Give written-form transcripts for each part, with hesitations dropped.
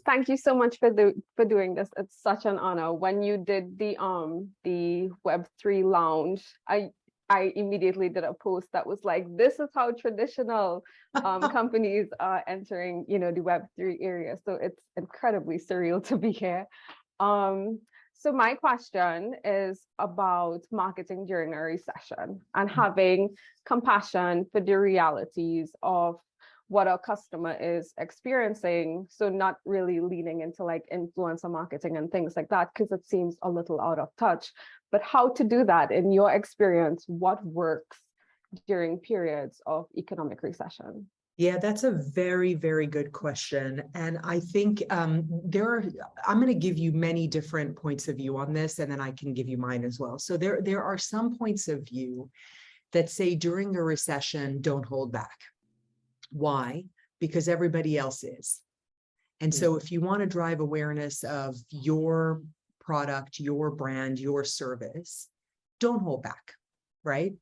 thank you so much for doing this. It's such an honor. When you did the Web3 lounge, I immediately did a post that was like, this is how traditional companies are entering, the Web3 area. So it's incredibly surreal to be here. So my question is about marketing during a recession and having compassion for the realities of what our customer is experiencing. So not really leaning into like influencer marketing and things like that, because it seems a little out of touch. But how to do that in your experience? What works during periods of economic recession? Yeah, that's a very, very good question. And I think I'm going to give you many different points of view on this, and then I can give you mine as well. So there are some points of view that say during a recession, don't hold back. Why? Because everybody else is. And so if you want to drive awareness of your product, your brand, your service, don't hold back, right?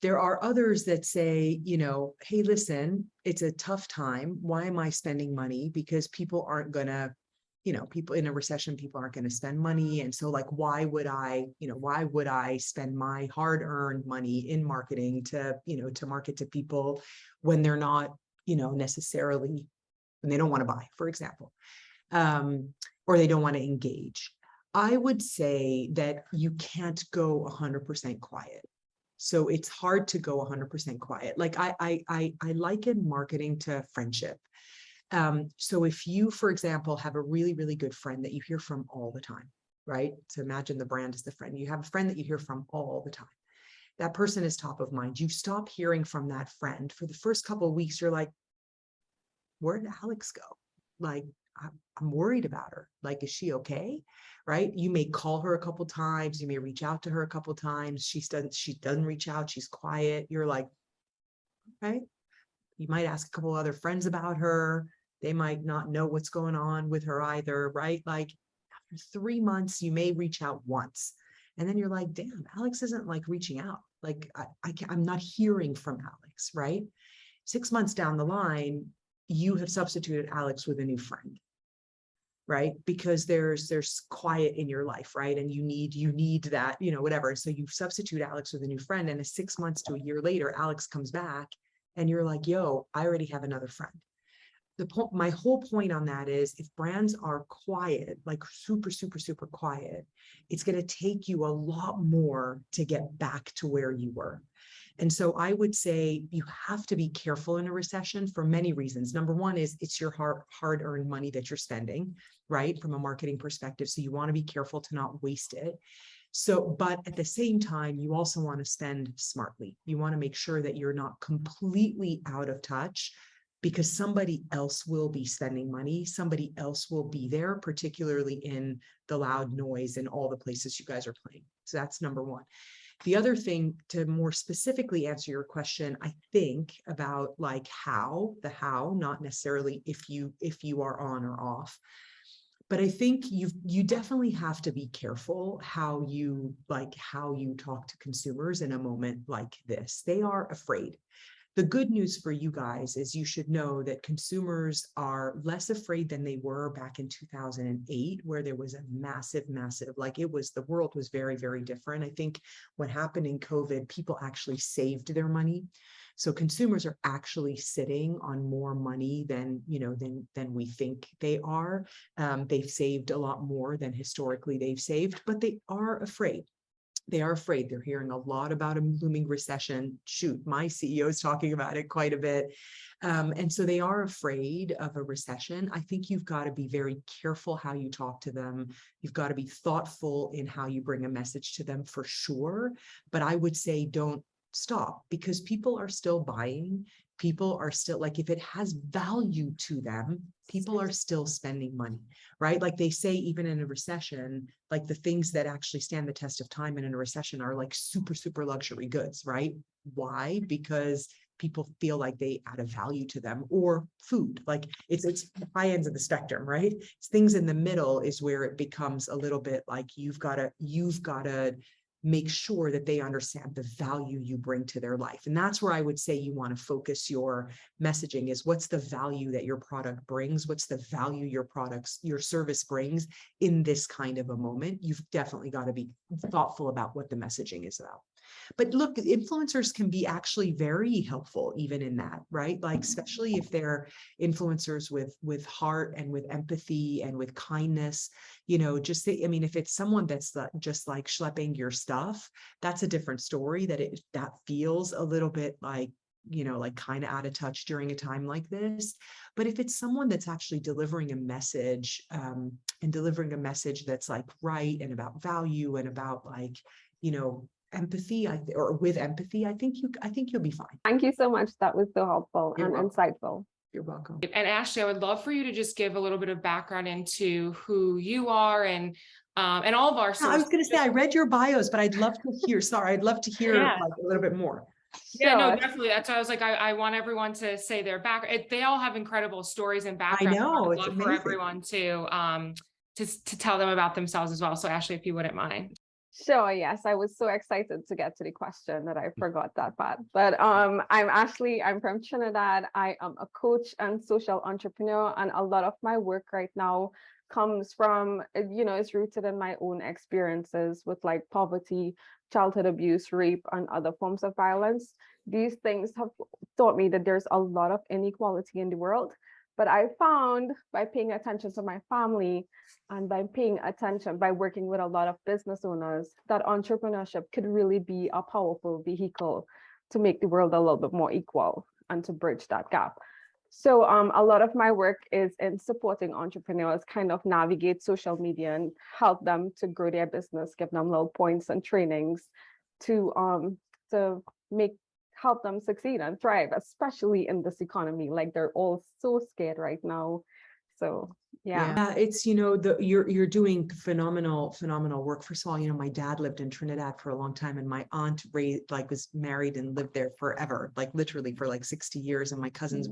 There are others that say, hey, listen, it's a tough time. Why am I spending money? Because people aren't going to, people in a recession, people aren't going to spend money. And so like, why would I spend my hard-earned money in marketing to market to people when they're not, necessarily, when they don't want to buy, for example, or they don't want to engage. I would say that you can't go 100% quiet. So it's hard to go 100% quiet. Like I liken marketing to friendship. So if you, for example, have a really, really good friend that you hear from all the time, right? So imagine the brand is the friend. You have a friend that you hear from all the time. That person is top of mind. You stop hearing from that friend. For the first couple of weeks, you're like, where did Alex go? Like, I'm worried about her. Like, is she okay? Right? You may call her a couple times. You may reach out to her a couple times. She doesn't reach out. She's quiet. You're like, okay. You might ask a couple other friends about her. They might not know what's going on with her either, right? Like after 3 months, you may reach out once. And then you're like, damn, Alex isn't like reaching out. Like I'm not hearing from Alex, right? 6 months down the line, you have substituted Alex with a new friend, right? Because there's quiet in your life, right? And you need that, whatever. So you substitute Alex with a new friend, and 6 months to a year later, Alex comes back and you're like, yo, I already have another friend. My whole point on that is if brands are quiet, like super, super, super quiet, it's going to take you a lot more to get back to where you were. And so I would say you have to be careful in a recession for many reasons. Number one is it's your hard-earned money that you're spending, right? From a marketing perspective. So you want to be careful to not waste it. So, but at the same time, you also want to spend smartly. You want to make sure that you're not completely out of touch, because somebody else will be spending money. Somebody else will be there, particularly in the loud noise and all the places you guys are playing. So that's number one. The other thing, to more specifically answer your question, I think about like the how, not necessarily if you are on or off. But I think you definitely have to be careful how you talk to consumers in a moment like this. They are afraid. The good news for you guys is you should know that consumers are less afraid than they were back in 2008, where there was a massive, the world was very, very different. I think what happened in COVID, people actually saved their money. So consumers are actually sitting on more money than we think they are. They've saved a lot more than historically they've saved, but they are afraid. They are afraid. They're hearing a lot about a looming recession. Shoot, my CEO is talking about it quite a bit. And so they are afraid of a recession. I think you've got to be very careful how you talk to them. You've got to be thoughtful in how you bring a message to them for sure. But I would say don't stop, because people are still buying. People are still, like, if it has value to them, people are still spending money, right? Like they say, even in a recession, like the things that actually stand the test of time in a recession are like super, super luxury goods, right? Why? Because people feel like they add a value to them. Or food, like it's high ends of the spectrum, right? It's things in the middle is where it becomes a little bit like you've got to make sure that they understand the value you bring to their life. And that's where I would say you want to focus your messaging is what's the value that your product brings? What's the value your service brings in this kind of a moment? You've definitely got to be thoughtful about what the messaging is about. But look, influencers can be actually very helpful even in that, right? Like, especially if they're influencers with heart and with empathy and with kindness, just I mean, if it's someone that's just like schlepping your stuff, that's a different story that feels a little bit like, like kind of out of touch during a time like this. But if it's someone that's actually delivering a message and delivering a message that's like right and about value and about like, empathy, or with empathy, I think you'll be fine. Thank you so much. That was so helpful and insightful. You're welcome. And Ashley, I would love for you to just give a little bit of background into who you are and all of our sources. I was going to say, I read your bios, but I'd love to hear, I'd love to hear like a little bit more. Yeah, no, definitely. That's why I was like, I want everyone to say their background. They all have incredible stories and background. I know, I'd love for everyone to tell them about themselves as well. So Ashley, if you wouldn't mind. Sure, yes. I was so excited to get to the question that I forgot that part. But I'm Ashley, I'm from Trinidad. I am a coach and social entrepreneur, and a lot of my work right now comes from, it's rooted in my own experiences with like poverty, childhood abuse, rape, and other forms of violence. These things have taught me that there's a lot of inequality in the world. But I found by paying attention to my family and by working with a lot of business owners, that entrepreneurship could really be a powerful vehicle to make the world a little bit more equal and to bridge that gap. So a lot of my work is in supporting entrepreneurs kind of navigate social media and help them to grow their business, give them little points and trainings to help them succeed and thrive, especially in this economy. Like, they're all so scared right now. So yeah, it's you're doing phenomenal work. First of all, my dad lived in Trinidad for a long time, and my aunt was married and lived there forever, like literally for like 60 years, and my cousins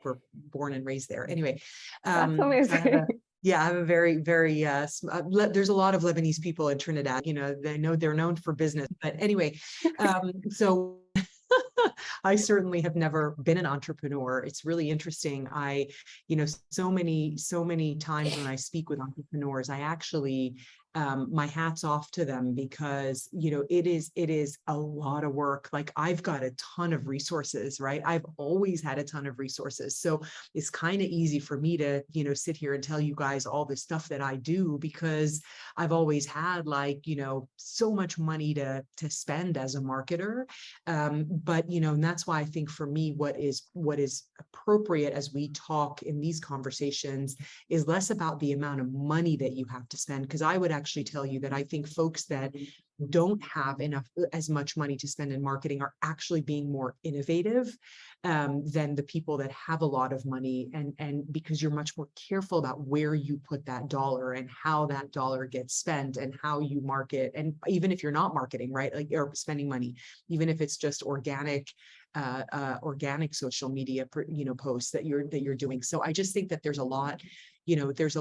were born and raised there. Anyway, that's amazing. I have a very, very, there's a lot of Lebanese people in Trinidad, they're known for business, but anyway, so I certainly have never been an entrepreneur. It's really interesting. So many times when I speak with entrepreneurs, I actually, my hat's off to them, because, it is a lot of work. Like, I've got a ton of resources, right? I've always had a ton of resources. So it's kind of easy for me to, sit here and tell you guys all the stuff that I do, because I've always had so much money to spend as a marketer. But, and that's why I think for me, what is appropriate as we talk in these conversations is less about the amount of money that you have to spend. Because I would actually tell you that I think folks that don't have as much money to spend in marketing are actually being more innovative than the people that have a lot of money, and because you're much more careful about where you put that dollar and how that dollar gets spent and how you market. And even if you're not marketing, right, like, or spending money, even if it's just organic social media, posts that you're doing. So I just think that there's a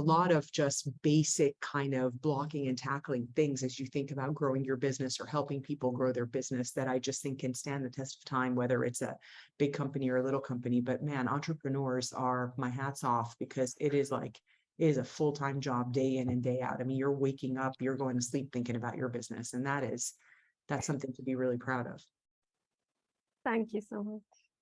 lot of just basic kind of blocking and tackling things as you think about growing your business or helping people grow their business that I just think can stand the test of time, whether it's a big company or a little company. But man, entrepreneurs are, my hat's off, because it is a full-time job, day in and day out. I mean, you're waking up, you're going to sleep thinking about your business. And that's something to be really proud of. Thank you so much.